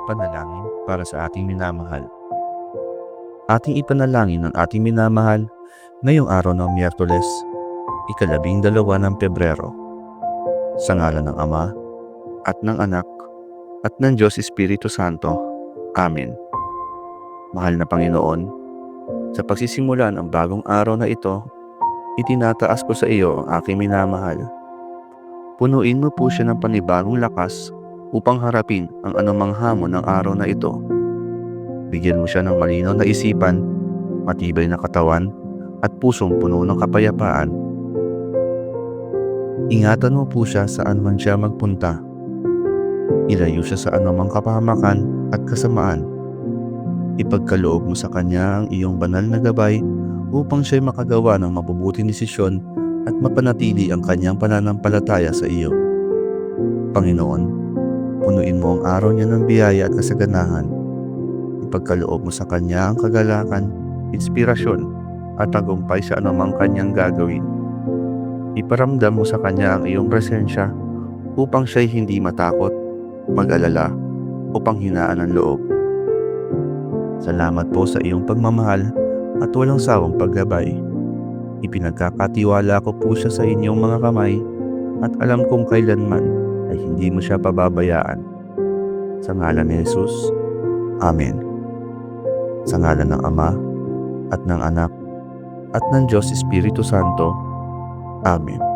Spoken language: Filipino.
Panalangin para sa ating minamahal. Ating ipanalangin ang ating minamahal ngayong araw ng Miyerkules, ika-12 ng Pebrero. Sa ngalan ng Ama, at ng Anak, at ng Diyos Espiritu Santo. Amen. Mahal na Panginoon, sa pagsisimula ng bagong araw na ito, itinataas ko sa iyo ang aking minamahal. Punuin mo po siya ng panibagong lakas upang harapin ang anumang hamon ng araw na ito. Bigyan mo siya ng malinaw na isipan, matibay na katawan, at pusong puno ng kapayapaan. Ingatan mo po siya saan man siya magpunta. Ilayo siya sa anumang kapahamakan at kasamaan. Ipagkaloob mo sa kanya ang iyong banal na gabay upang siya'y makagawa ng mabubuting desisyon at mapanatili ang kanyang pananampalataya sa iyo. Panginoon, punuin mo ang araw niya ng biyaya at kasaganahan. Ipagkaloob mo sa kanya ang kagalakan, inspirasyon at tagumpay sa anumang kanyang gagawin. Iparamdam mo sa kanya ang iyong presensya upang siya'y hindi matakot, mag-alala o panghinaan ng loob. Salamat po sa iyong pagmamahal at walang sawang paggabay. Ipinagkakatiwala ko po siya sa inyong mga kamay at alam kong kailanman ay hindi mo siya pababayaan. Sa ngalan ni Jesus, Amen. Sa ngalan ng Ama, at ng Anak, at ng Diyos Espiritu Santo. Amen.